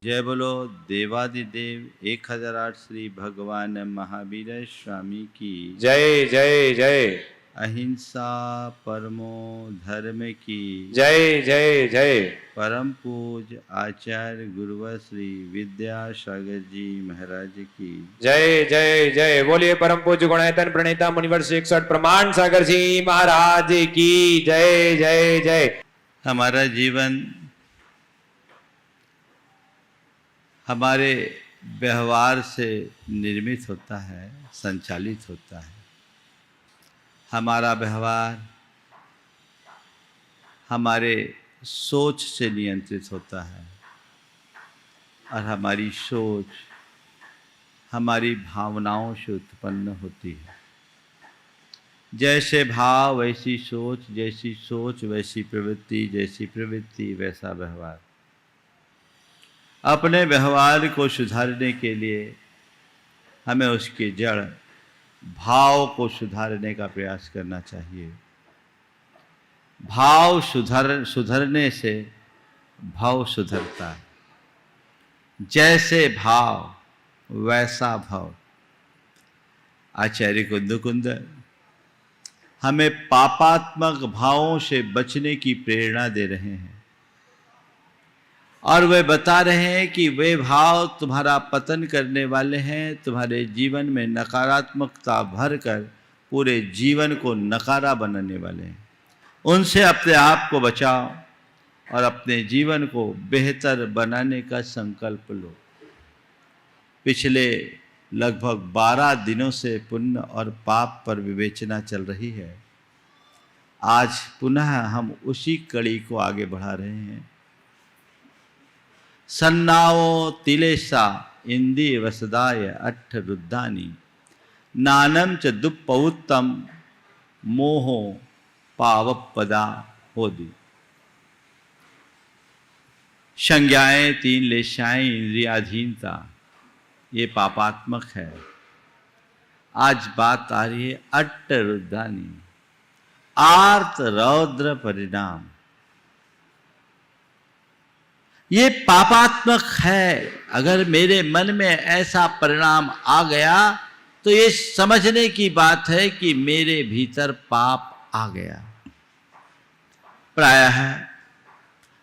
जय बोलो देवादिदेव 1008 श्री भगवान महावीर स्वामी की जय जय जय। अहिंसा परमो धर्म की जय जय जय। परम पूज आचार्य गुरुवर श्री विद्यासागर जी महाराज की जय जय जय। बोलिए परम पूज्य गुणायतन प्रणेता मुनिवर 61 प्रमाण सागर जी महाराज की जय जय जय। हमारा जीवन हमारे व्यवहार से निर्मित होता है, संचालित होता है। हमारा व्यवहार हमारे सोच से नियंत्रित होता है और हमारी सोच हमारी भावनाओं से उत्पन्न होती है। जैसे भाव वैसी सोच, जैसी सोच वैसी प्रवृत्ति, जैसी प्रवृत्ति वैसा व्यवहार। अपने व्यवहार को सुधारने के लिए हमें उसके जड़ भाव को सुधारने का प्रयास करना चाहिए। भाव सुधरने से भाव सुधरता है। जैसे भाव वैसा भाव। आचार्य कुंद हमें पापात्मक भावों से बचने की प्रेरणा दे रहे हैं और वे बता रहे हैं कि वे भाव तुम्हारा पतन करने वाले हैं, तुम्हारे जीवन में नकारात्मकता भरकर पूरे जीवन को नकारा बनाने वाले हैं। उनसे अपने आप को बचाओ और अपने जीवन को बेहतर बनाने का संकल्प लो। पिछले लगभग 12 दिनों से पुण्य और पाप पर विवेचना चल रही है। आज पुनः हम उसी कड़ी को आगे बढ़ा रहे हैं। सन्नावो तिलेसा इंदी वसदाय अट्ठ रुद्धानी नानम च दुप्पउत्तम मोहो पावपदा होदी। संज्ञाएं 3 लेशाएं इंद्रियाधीनता ये पापात्मक है। आज बात आ रही है अट्ठ रुद्धानी आर्त रौद्र परिणाम। ये पापात्मक है। अगर मेरे मन में ऐसा परिणाम आ गया तो ये समझने की बात है कि मेरे भीतर पाप आ गया। प्रायः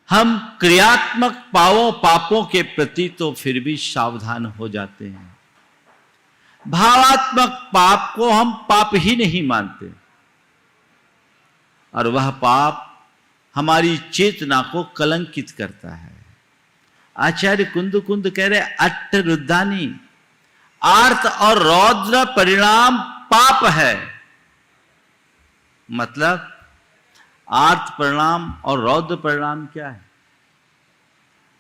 हम क्रियात्मक पापों के प्रति तो फिर भी सावधान हो जाते हैं। भावात्मक पाप को हम पाप ही नहीं मानते और वह पाप हमारी चेतना को कलंकित करता है। आचार्य कुंद कह रहे अट्ठ रुद्धानी आर्त और रौद्र परिणाम पाप है। मतलब आर्त परिणाम और रौद्र परिणाम क्या है?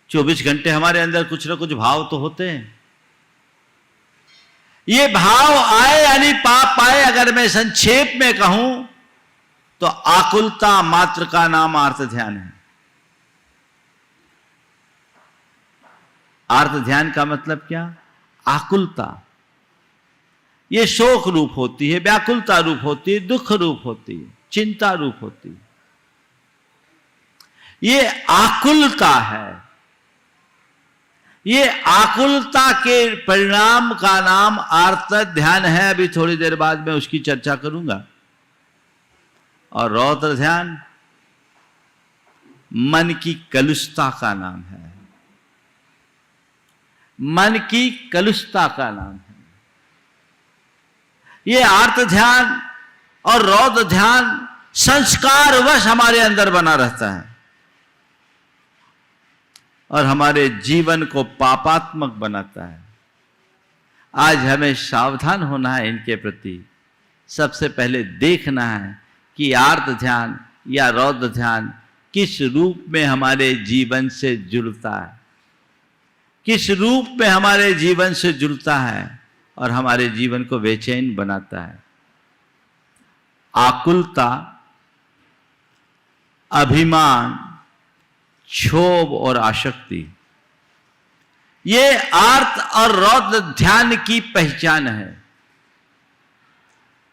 24 घंटे हमारे अंदर कुछ ना कुछ भाव तो होते हैं। ये भाव आए यानी पाप आए। अगर मैं संक्षेप में कहूं तो आकुलता मात्र का नाम आर्त ध्यान है। आर्त ध्यान का मतलब क्या? आकुलता। ये शोक रूप होती है, व्याकुलता रूप होती है, दुख रूप होती है, चिंता रूप होती है। ये आकुलता है। ये आकुलता के परिणाम का नाम आर्त ध्यान है। अभी थोड़ी देर बाद मैं उसकी चर्चा करूंगा। और रौद्र ध्यान मन की कलुषता का नाम है। मन की कलुषता का नाम है। ये आर्त ध्यान और रौद्र ध्यान संस्कारवश हमारे अंदर बना रहता है और हमारे जीवन को पापात्मक बनाता है। आज हमें सावधान होना है इनके प्रति। सबसे पहले देखना है कि आर्त ध्यान या रौद्र ध्यान किस रूप में हमारे जीवन से जुड़ता है, किस रूप में हमारे जीवन से जुड़ता है और हमारे जीवन को बेचैन बनाता है। आकुलता, अभिमान, क्षोभ और आसक्ति ये आर्त और रौद्र ध्यान की पहचान है।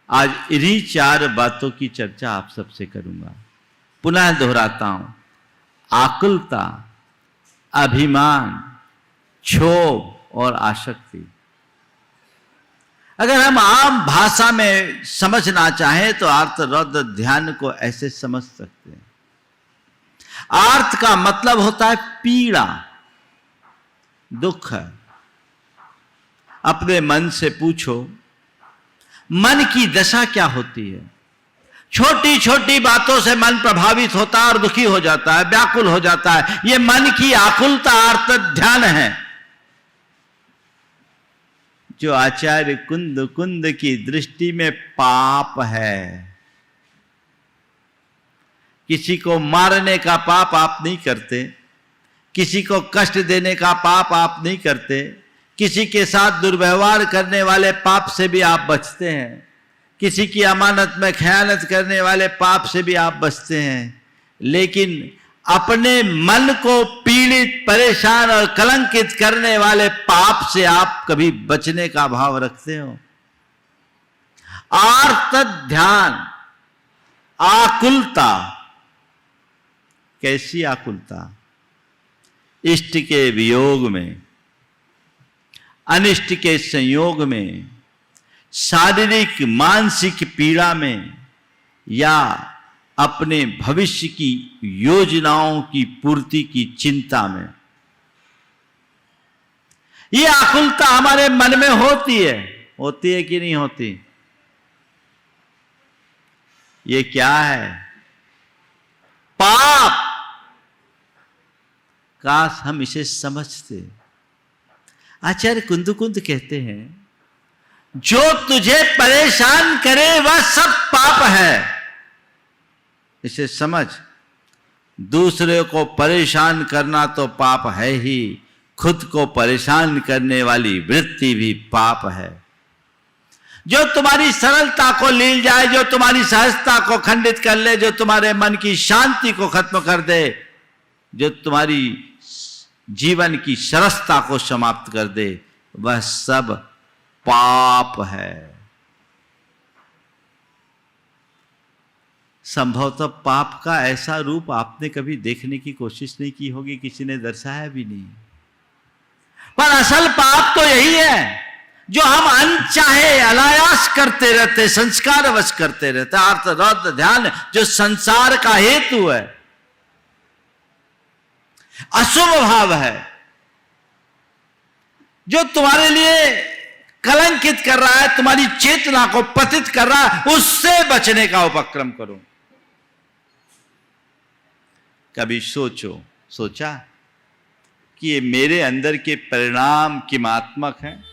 आज इन्हीं 4 बातों की चर्चा आप सबसे करूंगा। पुनः दोहराता हूं। आकुलता, अभिमान, क्षोभ और आसक्ति। अगर हम आम भाषा में समझना चाहें तो आर्त रौद्र ध्यान को ऐसे समझ सकते हैं। आर्त का मतलब होता है पीड़ा, दुख। अपने मन से पूछो, मन की दशा क्या होती है? छोटी छोटी बातों से मन प्रभावित होता है और दुखी हो जाता है, व्याकुल हो जाता है। यह मन की आकुलता आर्त ध्यान है, जो आचार्य कुंद की दृष्टि में पाप है। किसी को मारने का पाप आप नहीं करते, किसी को कष्ट देने का पाप आप नहीं करते, किसी के साथ दुर्व्यवहार करने वाले पाप से भी आप बचते हैं, किसी की अमानत में खयानत करने वाले पाप से भी आप बचते हैं। लेकिन अपने मन को पीड़ित, परेशान और कलंकित करने वाले पाप से आप कभी बचने का भाव रखते हो? आर्त ध्यान, आकुलता। कैसी आकुलता? इष्ट के वियोग में, अनिष्ट के संयोग में, शारीरिक मानसिक पीड़ा में, या अपने भविष्य की योजनाओं की पूर्ति की चिंता में। यह आकुलता हमारे मन में होती है कि नहीं होती? ये क्या है? पाप। काश हम इसे समझते। आचार्य कुंद कहते हैं, जो तुझे परेशान करे वह सब पाप है। इसे समझ। दूसरे को परेशान करना तो पाप है ही, खुद को परेशान करने वाली वृत्ति भी पाप है। जो तुम्हारी सरलता को लील जाए, जो तुम्हारी सहजता को खंडित कर ले, जो तुम्हारे मन की शांति को खत्म कर दे, जो तुम्हारी जीवन की सरसता को समाप्त कर दे, वह सब पाप है। संभवतः पाप का ऐसा रूप आपने कभी देखने की कोशिश नहीं की होगी, किसी ने दर्शाया भी नहीं। पर असल पाप तो यही है जो हम अनचाहे अनायास करते रहते, संस्कारवश करते रहते। आर्त रौद्र ध्यान जो संसार का हेतु है, अशुभ भाव है, जो तुम्हारे लिए कलंकित कर रहा है, तुम्हारी चेतना को पतित कर रहा है, उससे बचने का उपक्रम करो। कभी सोचा कि ये मेरे अंदर के परिणाम किमात्मक हैं?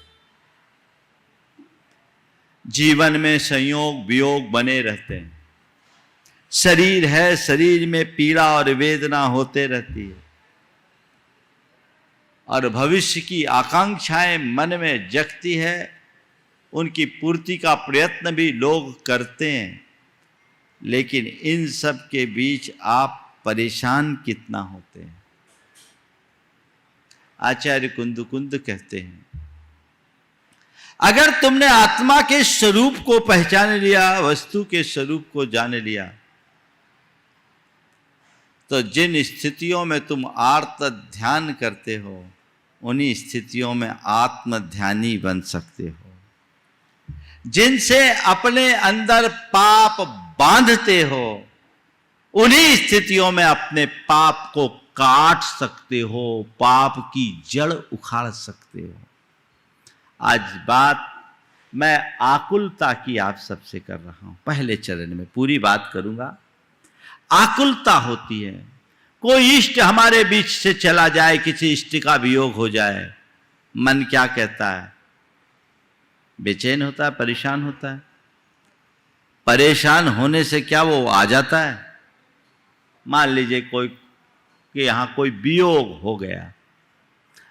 जीवन में संयोग वियोग बने रहते हैं। शरीर है, शरीर में पीड़ा और वेदना होते रहती है, और भविष्य की आकांक्षाएं मन में जगती है। उनकी पूर्ति का प्रयत्न भी लोग करते हैं, लेकिन इन सब के बीच आप परेशान कितना होते हैं? आचार्य कुंद कहते हैं, अगर तुमने आत्मा के स्वरूप को पहचान लिया, वस्तु के स्वरूप को जान लिया, तो जिन स्थितियों में तुम आर्त ध्यान करते हो, उन्हीं स्थितियों में आत्म ध्यानी बन सकते हो। जिनसे अपने अंदर पाप बांधते हो, उन्हीं स्थितियों में अपने पाप को काट सकते हो, पाप की जड़ उखाड़ सकते हो। आज बात मैं आकुलता की आप सबसे कर रहा हूं। पहले चरण में पूरी बात करूंगा। आकुलता होती है, कोई इष्ट हमारे बीच से चला जाए, किसी इष्ट का वियोग हो जाए, मन क्या कहता है? बेचैन होता है, परेशान होता है। परेशान होने से क्या वो आ जाता है? मान लीजिए कि यहां कोई वियोग हो गया,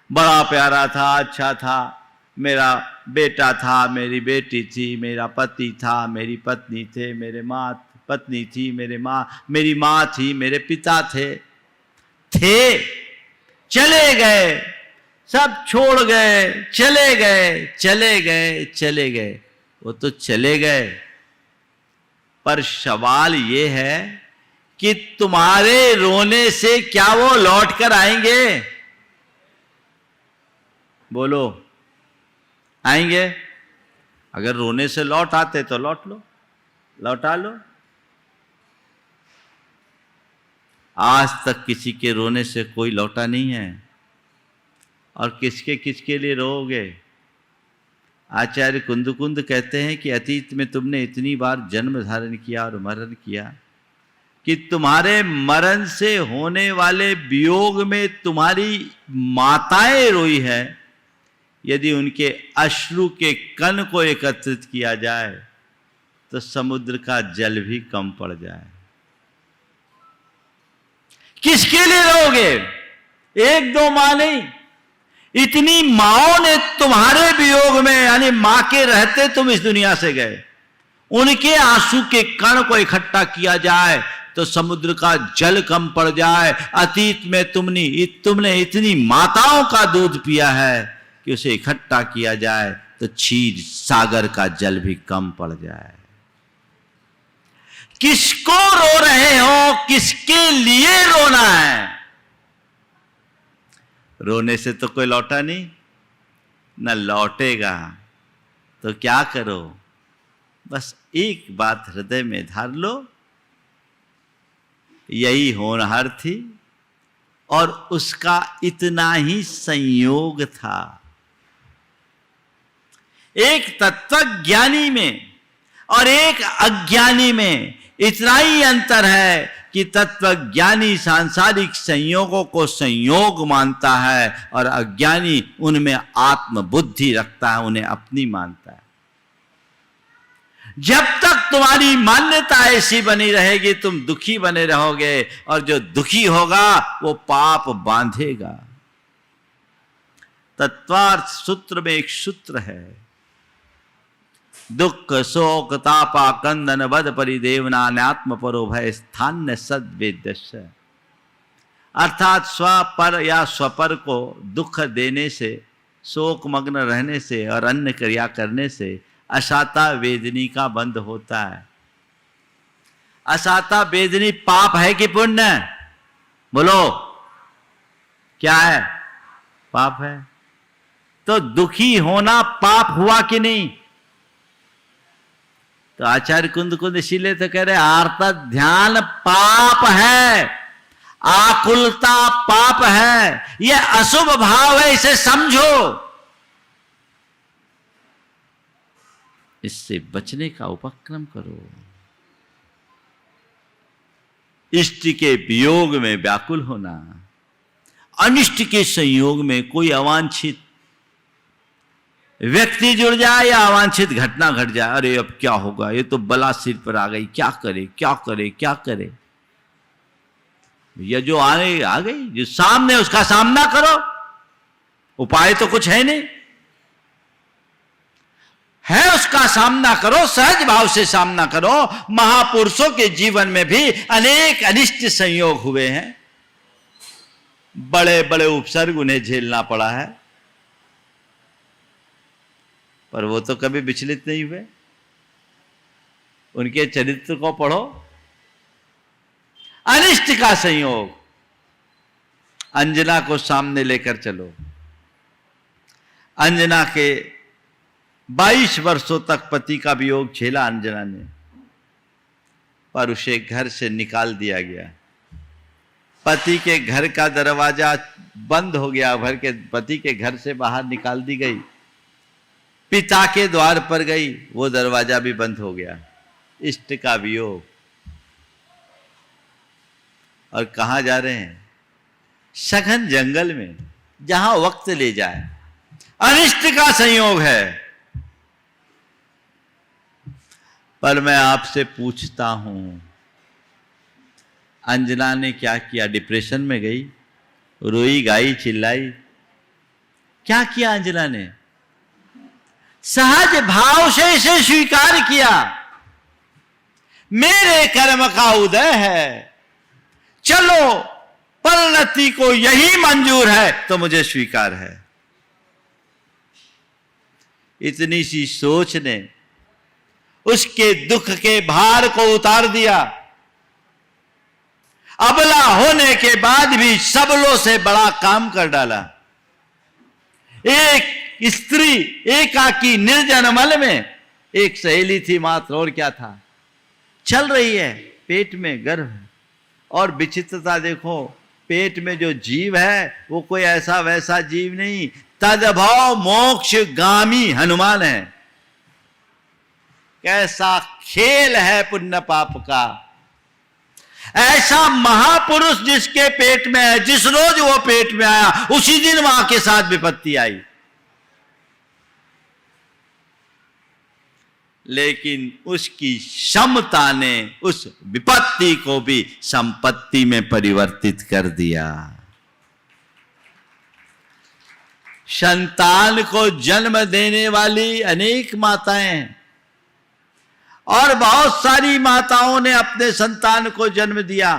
बड़ा प्यारा था, अच्छा था, मेरा बेटा था, मेरी बेटी थी, मेरा पति था, मेरी पत्नी थे, मेरी पत्नी थी, मेरी माँ थी, मेरे पिता थे, चले गए, सब छोड़ गए, चले गए। वो तो चले गए, पर सवाल ये है कि तुम्हारे रोने से क्या वो लौट कर आएंगे? बोलो, आएंगे? अगर रोने से लौट आते तो लौट लो, लौटा लो। आज तक किसी के रोने से कोई लौटा नहीं है, और किसके लिए रोओगे? आचार्य कुंदकुंद कहते हैं कि अतीत में तुमने इतनी बार जन्म धारण किया और मरण किया कि तुम्हारे मरण से होने वाले वियोग में तुम्हारी माताएं रोई है। यदि उनके अश्रु के कण को एकत्रित किया जाए तो समुद्र का जल भी कम पड़ जाए। किसके लिए रोगे? एक दो मां नहीं, इतनी माओं ने तुम्हारे वियोग में, यानी मां के रहते तुम इस दुनिया से गए, उनके आंसू के कण को इकट्ठा किया जाए तो समुद्र का जल कम पड़ जाए। अतीत में तुमने इतनी माताओं का दूध पिया है कि उसे इकट्ठा किया जाए तो क्षीर सागर का जल भी कम पड़ जाए। किसको रो रहे हो? किसके लिए रोना है? रोने से तो कोई लौटा नहीं, न लौटेगा। तो क्या करो? बस एक बात हृदय में धार लो, यही होनहार थी और उसका इतना ही संयोग था। एक तत्वज्ञानी में और एक अज्ञानी में इतना ही अंतर है कि तत्वज्ञानी सांसारिक संयोगों को संयोग मानता है और अज्ञानी उनमें आत्मबुद्धि रखता है, उन्हें अपनी मानता है। जब तक तुम्हारी मान्यता ऐसी बनी रहेगी तुम दुखी बने रहोगे, और जो दुखी होगा वो पाप बांधेगा। तत्वार्थ सूत्र में एक सूत्र है, दुख शोक तापा कंदन वद परिदेवना न्यात्म परो भय स्थान्य सद्वेद्य। अर्थात स्वपर या स्वपर को दुख देने से, शोक मग्न रहने से और अन्य क्रिया करने से अशाता वेदनी का बंध होता है। अशाता वेदनी पाप है कि पुण्य? बोलो, क्या है? पाप है। तो दुखी होना पाप हुआ कि नहीं? तो आचार्य कुंद इसीलिए तो कह रहे आर्त ध्यान पाप है, आकुलता पाप है, यह अशुभ भाव है, इसे समझो। इससे बचने का उपक्रम करो। इष्ट के वियोग में व्याकुल होना, अनिष्ट के संयोग में कोई अवांछित व्यक्ति जुड़ जाए या अवांछित घटना घट जाए, अरे अब क्या होगा, ये तो बला सिर पर आ गई, क्या करे क्या करे क्या करे। ये जो आने आ गई, जो सामने, उसका सामना करो। उपाय तो कुछ है नहीं, है उसका सामना करो, सहज भाव से सामना करो। महापुरुषों के जीवन में भी अनेक अनिष्ट संयोग हुए हैं, बड़े बड़े उपसर्ग उन्हें झेलना पड़ा है, पर वो तो कभी विचलित नहीं हुए। उनके चरित्र को पढ़ो। अनिष्ट का संयोग, अंजना को सामने लेकर चलो। अंजना के 22 वर्षों तक पति का वियोग झेला अंजना ने, पर उसे घर से निकाल दिया गया। पति के घर का दरवाजा बंद हो गया, पति के घर से बाहर निकाल दी गई। पिता के द्वार पर गई, वो दरवाजा भी बंद हो गया। इष्ट का वियोग। और कहां जा रहे हैं? सघन जंगल में, जहां वक्त ले जाए। अनिष्ट का संयोग है। पर मैं आपसे पूछता हूं, अंजना ने क्या किया? डिप्रेशन में गई, रोई गाई चिल्लाई, क्या किया अंजना ने? सहज भाव से इसे स्वीकार किया। मेरे कर्म का उदय है, चलो परिणति को यही मंजूर है तो मुझे स्वीकार है। इतनी सी सोच ने उसके दुख के भार को उतार दिया। अबला होने के बाद भी सबलों से बड़ा काम कर डाला। एक स्त्री एकाकी निर्जन मल में, एक सहेली थी मात्र, और क्या था। चल रही है, पेट में गर्भ है। और विचित्रता देखो, पेट में जो जीव है वो कोई ऐसा वैसा जीव नहीं, तदभव मोक्ष गामी हनुमान है। कैसा खेल है पुण्य पाप का। ऐसा महापुरुष जिसके पेट में है, जिस रोज वो पेट में आया उसी दिन वहां के साथ विपत्ति आई, लेकिन उसकी क्षमता ने उस विपत्ति को भी संपत्ति में परिवर्तित कर दिया। संतान को जन्म देने वाली अनेक माताएं हैं, और बहुत सारी माताओं ने अपने संतान को जन्म दिया।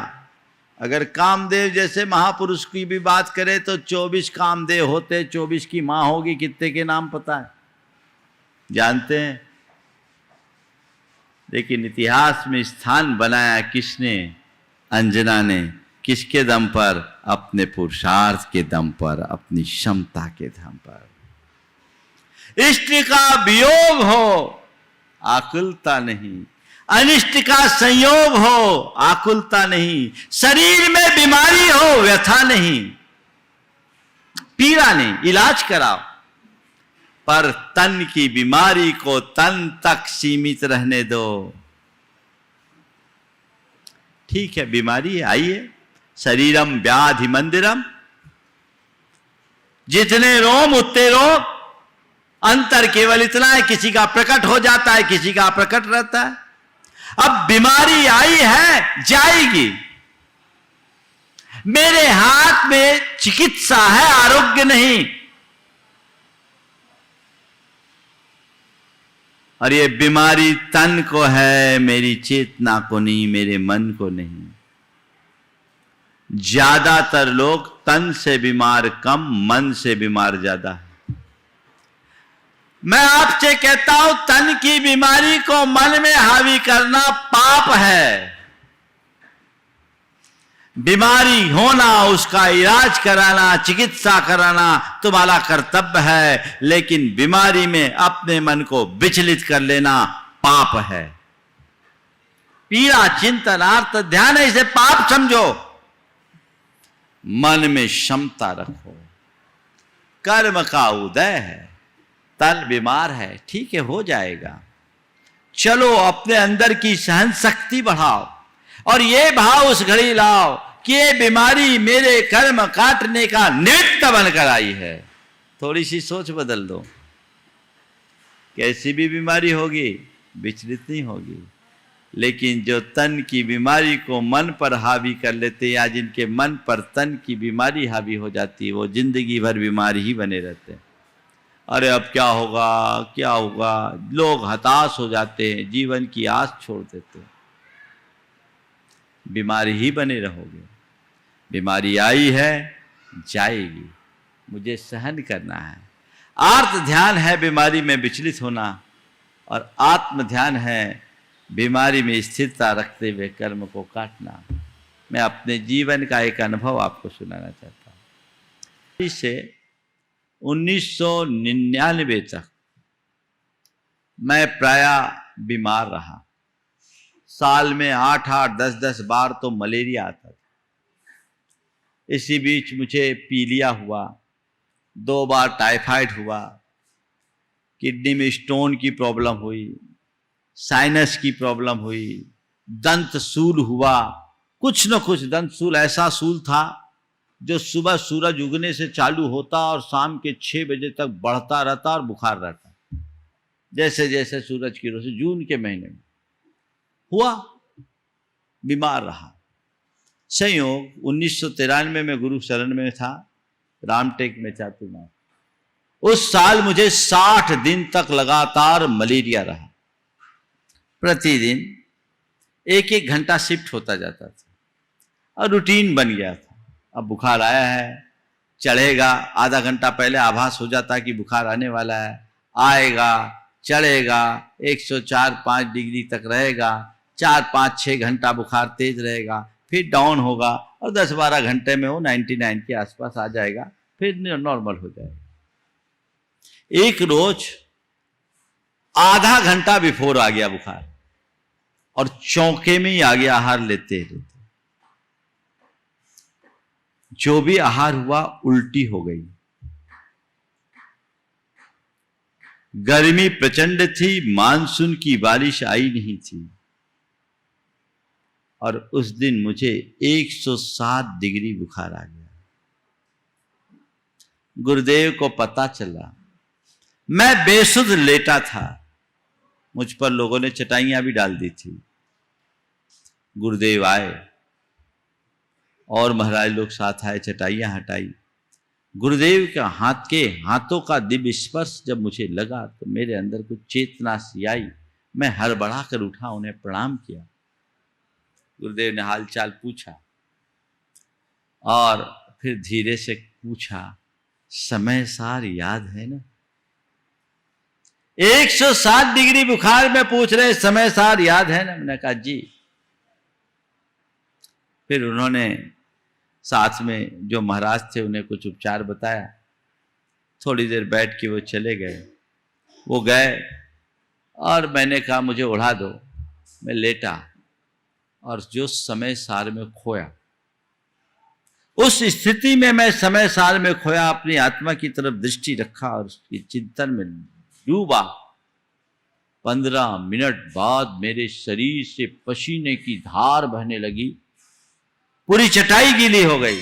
अगर कामदेव जैसे महापुरुष की भी बात करें तो 24 कामदेव होते, 24 की मां होगी, कितने के नाम पता है, जानते हैं। लेकिन इतिहास में स्थान बनाया किसने? अंजना ने। किसके दम पर? अपने पुरुषार्थ के दम पर, अपनी क्षमता के दम पर। इष्ट का वियोग हो आकुलता नहीं, अनिष्ट का संयोग हो आकुलता नहीं, शरीर में बीमारी हो व्यथा नहीं, पीड़ा नहीं, इलाज कराओ, पर तन की बीमारी को तन तक सीमित रहने दो। ठीक है, बीमारी आई है, शरीरम व्याधि मंदिरम, जितने रोम उतने रोग, अंतर केवल इतना है, किसी का प्रकट हो जाता है, किसी का अप्रकट रहता है। अब बीमारी आई है, जाएगी। मेरे हाथ में चिकित्सा है, आरोग्य नहीं। और ये बीमारी तन को है, मेरी चेतना को नहीं, मेरे मन को नहीं। ज्यादातर लोग तन से बीमार कम, मन से बीमार ज्यादा है। मैं आपसे कहता हूं, तन की बीमारी को मन में हावी करना पाप है। बीमारी होना, उसका इलाज कराना, चिकित्सा कराना तुम्हारा कर्तव्य है, लेकिन बीमारी में अपने मन को विचलित कर लेना पाप है। पीड़ा, चिंतन, आर्त, ध्यान, इसे पाप समझो। मन में क्षमता रखो। कर्म का उदय है, तन बीमार है, ठीक है, हो जाएगा। चलो अपने अंदर की सहन शक्ति बढ़ाओ और ये भाव उस घड़ी लाओ कि ये बीमारी मेरे कर्म काटने का निमित्त बनकर आई है। थोड़ी सी सोच बदल दो, कैसी भी बीमारी होगी विचलित नहीं होगी। लेकिन जो तन की बीमारी को मन पर हावी कर लेते, या जिनके मन पर तन की बीमारी हावी हो जाती है, वो जिंदगी भर बीमारी ही बने रहते हैं। अरे अब क्या होगा, क्या होगा, लोग हताश हो जाते हैं, जीवन की आस छोड़ देते हैं। बीमारी ही बने रहोगे। बीमारी आई है, जाएगी, मुझे सहन करना है। आर्त ध्यान है बीमारी में विचलित होना, और आत्म ध्यान है बीमारी में स्थिरता रखते हुए कर्म को काटना। मैं अपने जीवन का एक अनुभव आपको सुनाना चाहता हूँ। इससे 1999 तक मैं प्रायः बीमार रहा। साल में 8-8, 10-10 बार तो मलेरिया आता था। इसी बीच मुझे पीलिया हुआ, 2 बार टाइफाइड हुआ, किडनी में स्टोन की प्रॉब्लम हुई, साइनस की प्रॉब्लम हुई, दंत सूल हुआ। कुछ न कुछ दंत सूल, ऐसा सूल था जो सुबह सूरज उगने से चालू होता और शाम के 6 बजे तक बढ़ता रहता और बुखार रहता, जैसे जैसे सूरज की रोशनी। जून के महीने में हुआ, बीमार रहा। संयोग 1993 में गुरु शरण में था, रामटेक में चातुर्मास। उस साल मुझे 60 दिन तक लगातार मलेरिया रहा। प्रतिदिन 1-1 घंटा शिफ्ट होता जाता था और रूटीन बन गया था। अब बुखार आया है, चढ़ेगा, आधा घंटा पहले आभास हो जाता कि बुखार आने वाला है, आएगा, चढ़ेगा, 104-5 डिग्री तक रहेगा, 4-5-6 घंटा बुखार तेज रहेगा, फिर डाउन होगा और 10-12 घंटे में वो 99 के आसपास आ जाएगा, फिर नॉर्मल हो जाएगा। एक रोज आधा घंटा बिफोर आ गया बुखार और चौके में ही आ गया आहार लेते लेते। जो भी आहार हुआ उल्टी हो गई। गर्मी प्रचंड थी, मानसून की बारिश आई नहीं थी और उस दिन मुझे 107 डिग्री बुखार आ गया। गुरुदेव को पता चला, मैं बेसुध लेटा था, मुझ पर लोगों ने चटाइयां भी डाल दी थी। गुरुदेव आए और महाराज लोग साथ आए, चटाइयां हटाई। गुरुदेव के हाथों का दिव्य स्पर्श जब मुझे लगा तो मेरे अंदर कुछ चेतना सी आई। मैं हड़बड़ा कर उठा, उन्हें प्रणाम किया। गुरुदेव ने हालचाल पूछा और फिर धीरे से पूछा, समय सार याद है ना? 107 डिग्री बुखार में पूछ रहे समय सार याद है ना? मैंने कहा जी। फिर उन्होंने साथ में जो महाराज थे उन्हें कुछ उपचार बताया। थोड़ी देर बैठ के वो चले गए। वो गए और मैंने कहा मुझे उड़ा दो। मैं लेटा और जो समय सार में खोया, उस स्थिति में मैं समय सार में खोया, अपनी आत्मा की तरफ दृष्टि रखा और उसकी चिंतन में डूबा। 15 मिनट बाद मेरे शरीर से पसीने की धार बहने लगी, पूरी चटाई गीली हो गई।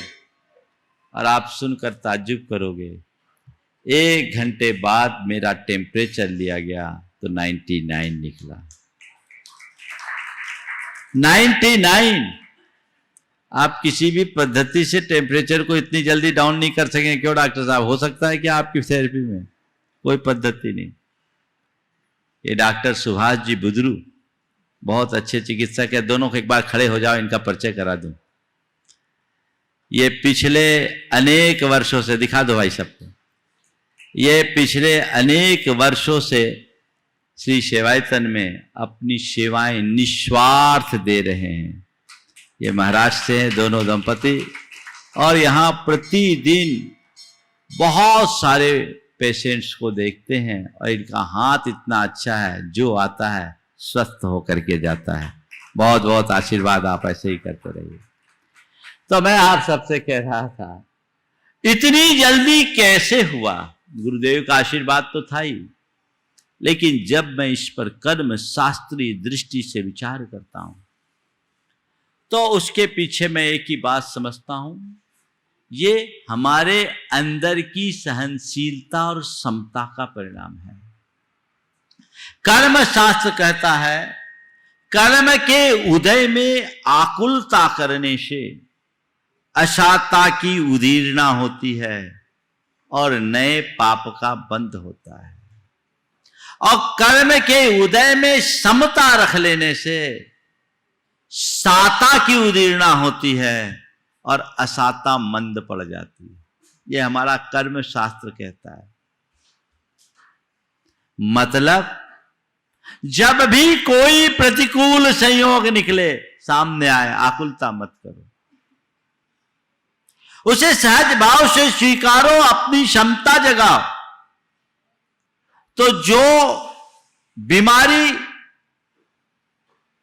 और आप सुनकर ताज्जुब करोगे, 1 घंटे बाद मेरा टेम्परेचर लिया गया तो 99 निकला। 99। आप किसी भी पद्धति से टेम्परेचर को इतनी जल्दी डाउन नहीं कर सकेंगे। क्यों डॉक्टर साहब? हो सकता है कि आपकी थेरेपी में कोई पद्धति नहीं। ये डॉक्टर सुभाष जी बुदरू बहुत अच्छे चिकित्सक है। दोनों को एक बार खड़े हो जाओ, इनका परिचय करा दूं। ये पिछले अनेक वर्षों से, दिखा दो भाई सबको, ये पिछले अनेक वर्षों से श्री सेवायतन में अपनी सेवाएं निस्वार्थ दे रहे हैं। ये महाराष्ट्र से हैं दोनों दंपति और यहाँ प्रतिदिन बहुत सारे पेशेंट्स को देखते हैं और इनका हाथ इतना अच्छा है, जो आता है स्वस्थ होकर के जाता है। बहुत बहुत आशीर्वाद, आप ऐसे ही करते रहिए। तो मैं आप सबसे कह रहा था, इतनी जल्दी कैसे हुआ? गुरुदेव का आशीर्वाद तो था ही, लेकिन जब मैं इस पर कर्म शास्त्रीय दृष्टि से विचार करता हूं तो उसके पीछे मैं एक ही बात समझता हूं, ये हमारे अंदर की सहनशीलता और समता का परिणाम है। कर्म शास्त्र कहता है, कर्म के उदय में आकुलता करने से अशांता की उदीरना होती है और नए पाप का बंध होता है। और कर्म के उदय में समता रख लेने से साता की उदीरना होती है और असाता मंद पड़ जाती है। यह हमारा कर्म शास्त्र कहता है। मतलब जब भी कोई प्रतिकूल संयोग निकले, सामने आए, आकुलता मत करो, उसे सहज भाव से स्वीकारो, अपनी क्षमता जगाओ। तो जो बीमारी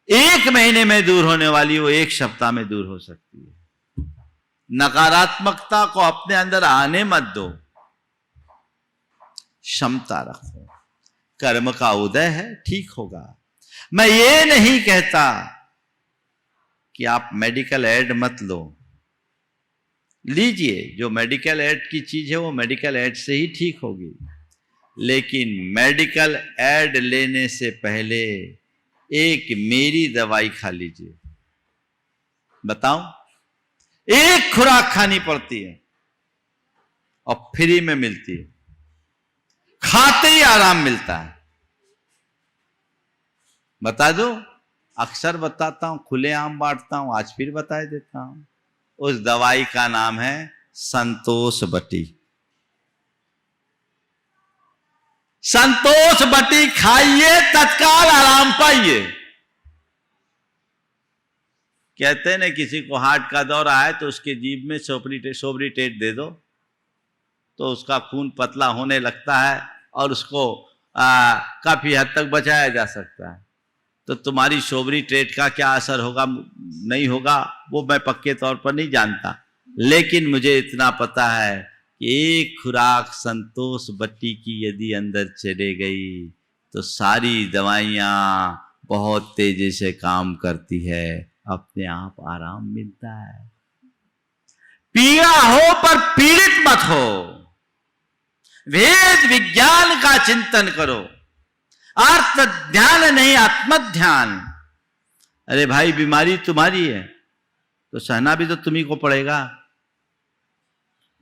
1 महीने में दूर होने वाली, वो 1 सप्ताह में दूर हो सकती है। नकारात्मकता को अपने अंदर आने मत दो, क्षमता रखो। कर्म का उदय है, ठीक होगा। मैं ये नहीं कहता कि आप मेडिकल एड मत लो, लीजिए। जो मेडिकल एड की चीज है वो मेडिकल एड से ही ठीक होगी, लेकिन मेडिकल एड लेने से पहले एक मेरी दवाई खा लीजिए। बताऊं, एक खुराक खानी पड़ती है और फ्री में मिलती है, खाते ही आराम मिलता है। बता दो, अक्सर बताता हूं, खुलेआम बांटता हूं, आज फिर बता देता हूं। उस दवाई का नाम है संतोष बटी। संतोष बटी खाइए, तत्काल आराम पाइए। कहते हैं ना, किसी को हार्ट का दौरा है तो उसके जीभ में सोब्रिटेट दे दो तो उसका खून पतला होने लगता है और उसको काफी हद तक बचाया जा सकता है। तो तुम्हारी शोबरी ट्रेड का क्या असर होगा नहीं होगा वो मैं पक्के तौर पर नहीं जानता, लेकिन मुझे इतना पता है कि एक खुराक संतोष बट्टी की यदि अंदर चले गई तो सारी दवाइयाँ बहुत तेजी से काम करती है, अपने आप आराम मिलता है। पीड़ा हो पर पीड़ित मत हो, वेद विज्ञान का चिंतन करो, अर्थ ध्यान नहीं आत्म ध्यान। अरे भाई बीमारी तुम्हारी है तो सहना भी तो तुम्ही को पड़ेगा।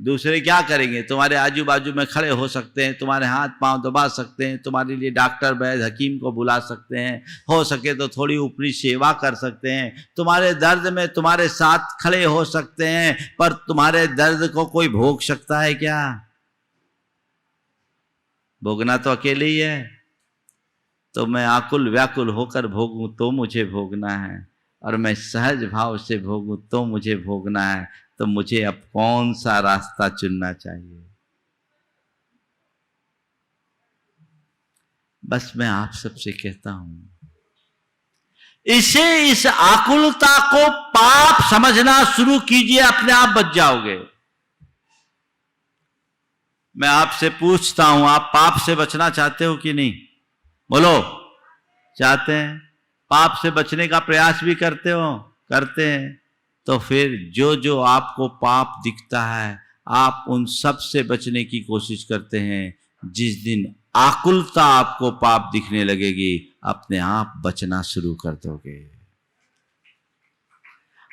दूसरे क्या करेंगे? तुम्हारे आजू बाजू में खड़े हो सकते हैं, तुम्हारे हाथ पांव दबा सकते हैं, तुम्हारे लिए डॉक्टर वैद्य हकीम को बुला सकते हैं, हो सके तो थोड़ी ऊपरी सेवा कर सकते हैं, तुम्हारे दर्द में तुम्हारे साथ खड़े हो सकते हैं, पर तुम्हारे दर्द को कोई भोग सकता है क्या? भोगना तो अकेले ही है। तो मैं आकुल व्याकुल होकर भोगूं तो मुझे भोगना है, और मैं सहज भाव से भोगूं तो मुझे भोगना है। तो मुझे अब कौन सा रास्ता चुनना चाहिए? बस मैं आप सबसे कहता हूं, इस आकुलता को पाप समझना शुरू कीजिए, अपने आप बच जाओगे। मैं आपसे पूछता हूं, आप पाप से बचना चाहते हो कि नहीं? बोलो, चाहते हैं? पाप से बचने का प्रयास भी करते हो? करते हैं। तो फिर जो जो आपको पाप दिखता है, आप उन सब से बचने की कोशिश करते हैं। जिस दिन आकुलता आपको पाप दिखने लगेगी, अपने आप बचना शुरू कर दोगे।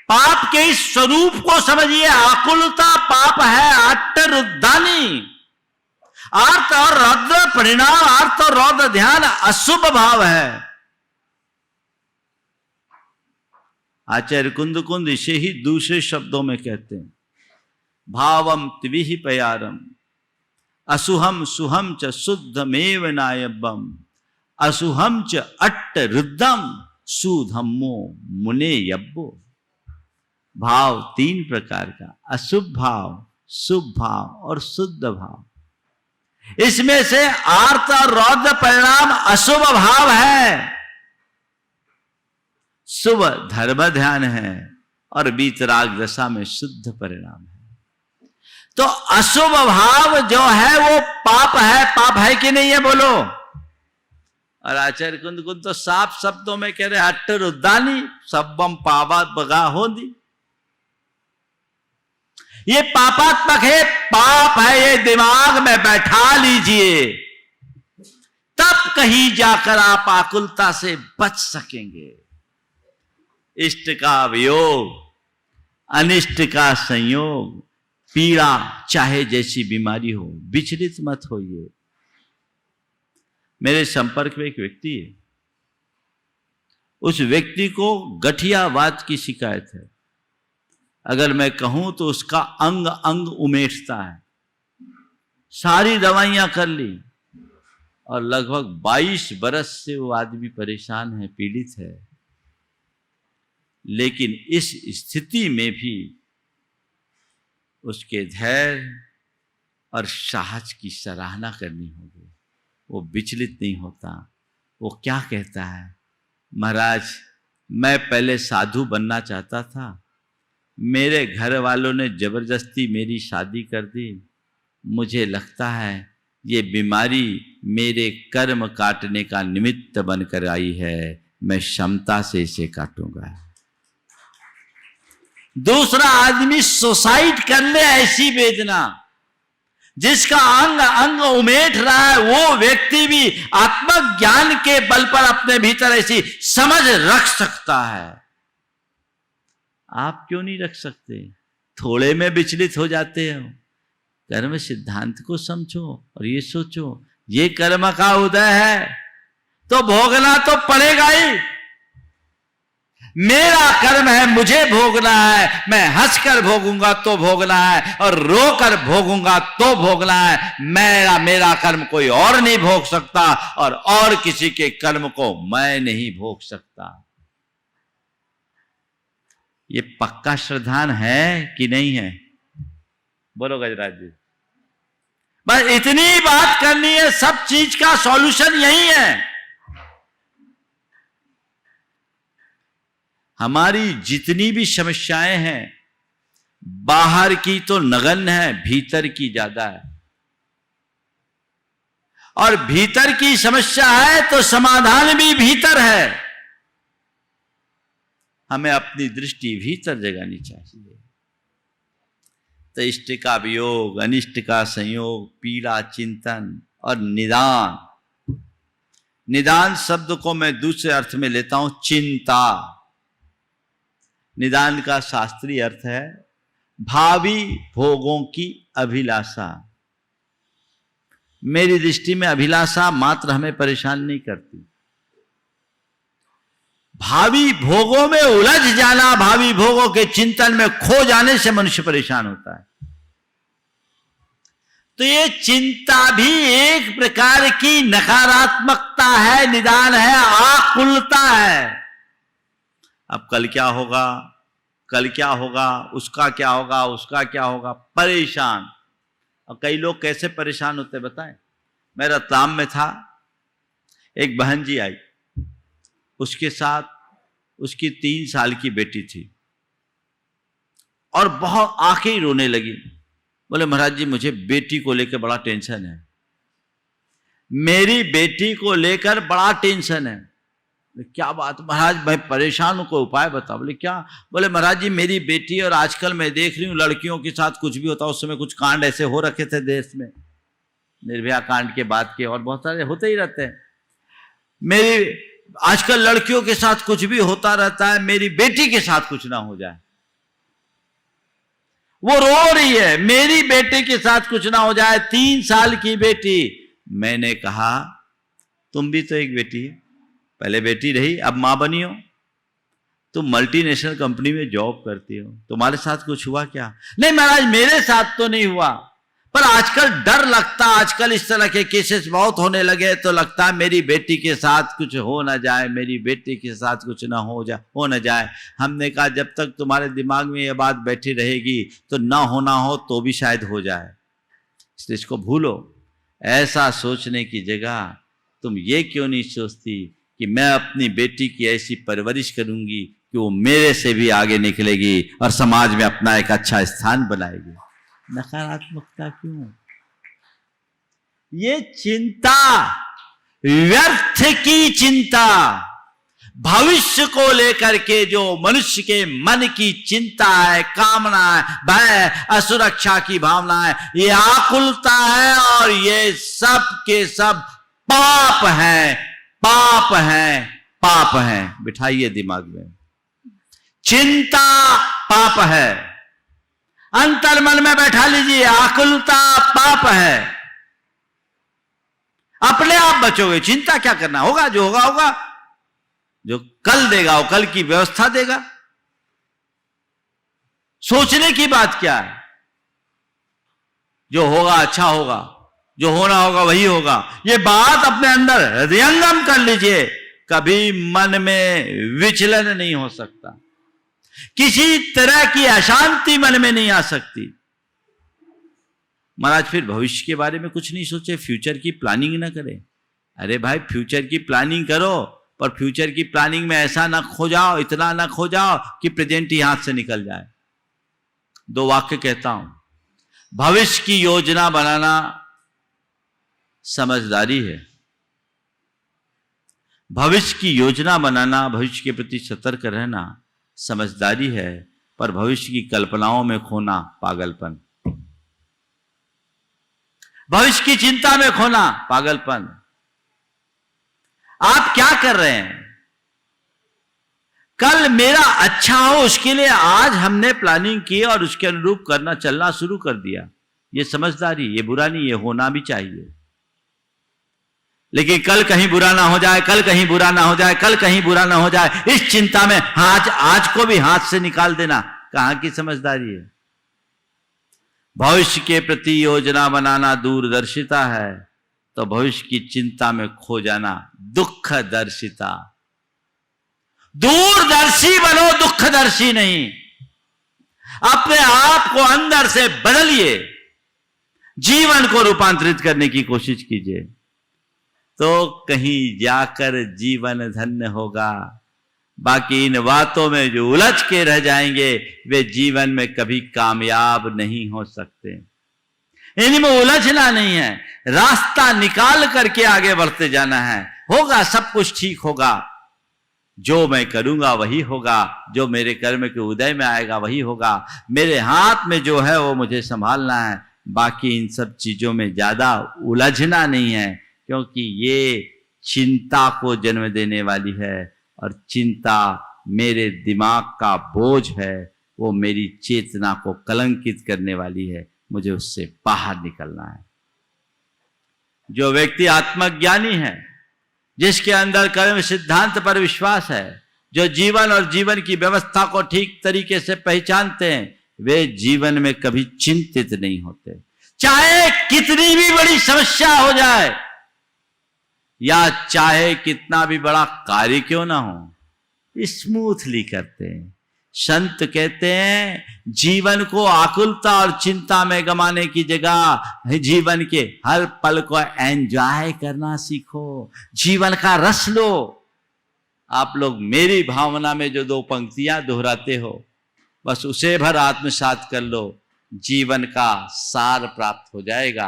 पाप के इस स्वरूप को समझिए। आकुलता पाप है, अट्टरुद्धानी। अर्थ और रौद्र परिणाम, अर्थ और रौद्र ध्यान अशुभ भाव है। आचार्य कुंद कुंद इसे ही दूसरे शब्दों में कहते हैं, भावम त्विहि पयारम असुहम सुहम च शुद्धमेव नायबम असुहम च अट्ट रुद्धम सुधम्मो मुने यब्बो। भाव तीन प्रकार का, अशुभ भाव, शुभ भाव और शुद्ध भाव। इसमें से आर्त और रौद्र परिणाम अशुभ भाव है, शुभ धर्म ध्यान है, और वीतराग दशा में शुद्ध परिणाम है। तो अशुभ भाव जो है वो पाप है। पाप है कि नहीं है? बोलो। और आचार्य कुंद कुंद तो साफ शब्दों में कह रहे, अट्टर उद्दानी सबम पावात बगा होदी। ये पापात्मक है, पाप है, ये दिमाग में बैठा लीजिए, तब कहीं जाकर आप आकुलता से बच सकेंगे। इष्ट का वियोग, अनिष्ट का संयोग, पीड़ा चाहे जैसी बीमारी हो, विचलित मत होइए। मेरे संपर्क में एक व्यक्ति है, उस व्यक्ति को गठियावात की शिकायत है। अगर मैं कहूं तो उसका अंग अंग उमेटता है। सारी दवाइयां कर ली और लगभग 22 बरस से वो आदमी परेशान है, पीड़ित है। लेकिन इस स्थिति में भी उसके धैर्य और साहस की सराहना करनी होगी। वो विचलित नहीं होता। वो क्या कहता है, महाराज मैं पहले साधु बनना चाहता था, मेरे घर वालों ने जबरदस्ती मेरी शादी कर दी। मुझे लगता है ये बीमारी मेरे कर्म काटने का निमित्त बनकर आई है, मैं क्षमता से इसे काटूंगा। दूसरा आदमी सुसाइड कर ले, ऐसी वेदना जिसका अंग अंग उमेट रहा है, वो व्यक्ति भी आत्मज्ञान के बल पर अपने भीतर ऐसी समझ रख सकता है। आप क्यों नहीं रख सकते? थोड़े में विचलित हो जाते हो। कर्म सिद्धांत को समझो और ये सोचो, ये कर्म का उदय है तो भोगना तो पड़ेगा ही। मेरा कर्म है, मुझे भोगना है। मैं हंसकर भोगूंगा तो भोगना है, और रोकर भोगूंगा तो भोगना है। मेरा कर्म कोई और नहीं भोग सकता, और किसी के कर्म को मैं नहीं भोग सकता। ये पक्का श्रद्धान है कि नहीं है? बोलो गजराज जी। बस इतनी बात करनी है, सब चीज का सॉल्यूशन यही है। हमारी जितनी भी समस्याएं हैं, बाहर की तो नगण्य है, भीतर की ज्यादा है। और भीतर की समस्या है तो समाधान भी भीतर है। हमें अपनी दृष्टि भीतर जगानी चाहिए। तो इष्ट का वियोग, अनिष्ट का संयोग, पीड़ा चिंतन और निदान। निदान शब्द को मैं दूसरे अर्थ में लेता हूं, चिंता। निदान का शास्त्रीय अर्थ है भावी भोगों की अभिलाषा। मेरी दृष्टि में अभिलाषा मात्र हमें परेशान नहीं करती, भावी भोगों में उलझ जाना, भावी भोगों के चिंतन में खो जाने से मनुष्य परेशान होता है। तो ये चिंता भी एक प्रकार की नकारात्मकता है, निदान है, आकुलता है। अब कल क्या होगा, कल क्या होगा, उसका क्या होगा, उसका क्या होगा, परेशान। और कई लोग कैसे परेशान होते बताएं। मैं रतलाम में था, एक बहन जी आई, उसके साथ उसकी 3 साल की बेटी थी और बहुत आंखें रोने लगी। बोले महाराज जी मुझे बेटी को लेकर बड़ा टेंशन है, मेरी बेटी को लेकर बड़ा टेंशन है। क्या बात महाराज, मैं परेशान हूं, कोई उपाय बताओ। बोले क्या? बोले महाराज जी मेरी बेटी, और आजकल मैं देख रही हूं लड़कियों के साथ कुछ भी होता, उस समय कुछ कांड ऐसे हो रखे थे देश में, निर्भया कांड के बाद के, और बहुत सारे होते ही रहते हैं। मेरी आजकल लड़कियों के साथ कुछ भी होता रहता है, मेरी बेटी के साथ कुछ ना हो जाए। वो रो रही है, मेरी बेटे के साथ कुछ ना हो जाए, 3 साल की बेटी। मैंने कहा तुम भी तो एक बेटी है, पहले बेटी रही अब मां बनी हो, तुम मल्टीनेशनल कंपनी में जॉब करती हो, तुम्हारे साथ कुछ हुआ क्या? नहीं महाराज मेरे साथ तो नहीं हुआ, पर आजकल डर लगता, आजकल इस तरह के केसेस बहुत होने लगे, तो लगता है मेरी बेटी के साथ कुछ हो ना जाए, मेरी बेटी के साथ कुछ ना हो ना जाए। हमने कहा जब तक तुम्हारे दिमाग में ये बात बैठी रहेगी तो ना होना हो तो भी शायद हो जाए, इसलिए इसको भूलो। ऐसा सोचने की जगह तुम ये क्यों नहीं सोचती कि मैं अपनी बेटी की ऐसी परवरिश करूंगी कि वो मेरे से भी आगे निकलेगी और समाज में अपना एक अच्छा स्थान बनाएगी। नकारात्मकता क्यों? ये चिंता, व्यर्थ की चिंता, भविष्य को लेकर के जो मनुष्य के मन की चिंता है, कामना है, भय, असुरक्षा की भावना है, ये आकुलता है, और ये सब के सब पाप है, पाप है, पाप है। बिठाइए दिमाग में, चिंता पाप है, अंतर मन में बैठा लीजिए, आकुलता पाप है। अपने आप बचोगे, चिंता क्या करना, होगा जो होगा होगा, जो कल देगा वो कल की व्यवस्था देगा। सोचने की बात क्या है? जो होगा अच्छा होगा, जो होना होगा वही होगा, ये बात अपने अंदर हृदयंगम कर लीजिए। कभी मन में विचलन नहीं हो सकता, किसी तरह की अशांति मन में नहीं आ सकती। महाराज फिर भविष्य के बारे में कुछ नहीं सोचे, फ्यूचर की प्लानिंग ना करें। अरे भाई फ्यूचर की प्लानिंग करो, पर फ्यूचर की प्लानिंग में ऐसा ना खो जाओ, इतना ना खो जाओ कि प्रेजेंट ही हाथ से निकल जाए। 2 वाक्य कहता हूं, भविष्य की योजना बनाना समझदारी है, भविष्य की योजना बनाना, भविष्य के प्रति सतर्क रहना समझदारी है, पर भविष्य की कल्पनाओं में खोना पागलपन, भविष्य की चिंता में खोना पागलपन। आप क्या कर रहे हैं? कल मेरा अच्छा हो उसके लिए आज हमने प्लानिंग की और उसके अनुरूप करना चलना शुरू कर दिया, ये समझदारी, ये बुरा नहीं, ये होना भी चाहिए। लेकिन कल कहीं बुरा ना हो जाए, कल कहीं बुरा ना हो जाए, कल कहीं बुरा ना हो जाए, इस चिंता में आज को भी हाथ से निकाल देना कहां की समझदारी है? भविष्य के प्रति योजना बनाना दूरदर्शिता है, तो भविष्य की चिंता में खो जाना दुखदर्शिता। दूरदर्शी बनो, दुखदर्शी नहीं। अपने आप को अंदर से बदलिए, जीवन को रूपांतरित करने की कोशिश कीजिए, तो कहीं जाकर जीवन धन्य होगा। बाकी इन बातों में जो उलझ के रह जाएंगे वे जीवन में कभी कामयाब नहीं हो सकते। इनमें उलझना नहीं है, रास्ता निकाल करके आगे बढ़ते जाना है। होगा, सब कुछ ठीक होगा। जो मैं करूंगा वही होगा, जो मेरे कर्म के उदय में आएगा वही होगा। मेरे हाथ में जो है वो मुझे संभालना है। बाकी इन सब चीजों में ज्यादा उलझना नहीं है, क्योंकि ये चिंता को जन्म देने वाली है, और चिंता मेरे दिमाग का बोझ है, वो मेरी चेतना को कलंकित करने वाली है। मुझे उससे बाहर निकलना है। जो व्यक्ति आत्मज्ञानी है, जिसके अंदर कर्म सिद्धांत पर विश्वास है, जो जीवन और जीवन की व्यवस्था को ठीक तरीके से पहचानते हैं, वे जीवन में कभी चिंतित नहीं होते। चाहे कितनी भी बड़ी समस्या हो जाए, या चाहे कितना भी बड़ा कार्य क्यों ना हो, स्मूथली करते हैं। संत कहते हैं, जीवन को आकुलता और चिंता में गंवाने की जगह जीवन के हर पल को एंजॉय करना सीखो, जीवन का रस लो। आप लोग मेरी भावना में जो 2 पंक्तियां दोहराते हो, बस उसे भर आत्मसात कर लो, जीवन का सार प्राप्त हो जाएगा।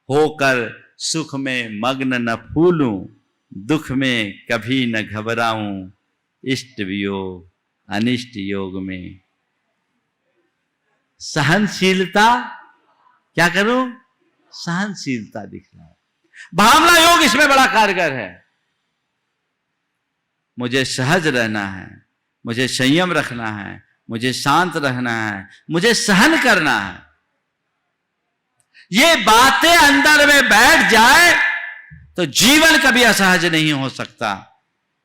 होकर सुख में मग्न न फूलूं, दुख में कभी न घबराऊं, इष्ट वियोग अनिष्ट योग में सहनशीलता, क्या करूं? सहनशीलता दिखना है। भावना योग इसमें बड़ा कारगर है। मुझे सहज रहना है, मुझे संयम रखना है, मुझे शांत रहना है, मुझे सहन करना है। ये बातें अंदर में बैठ जाए तो जीवन कभी असहज नहीं हो सकता।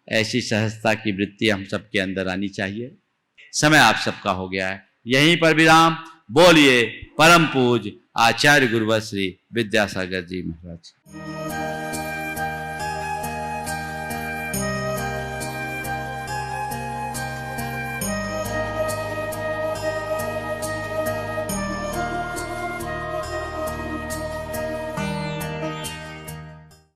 ऐसी सहजता की वृत्ति हम सबके अंदर आनी चाहिए। समय आप सबका हो गया है, यहीं पर विराम। बोलिए परम पूज्य आचार्य गुरुवर श्री विद्यासागर जी महाराज।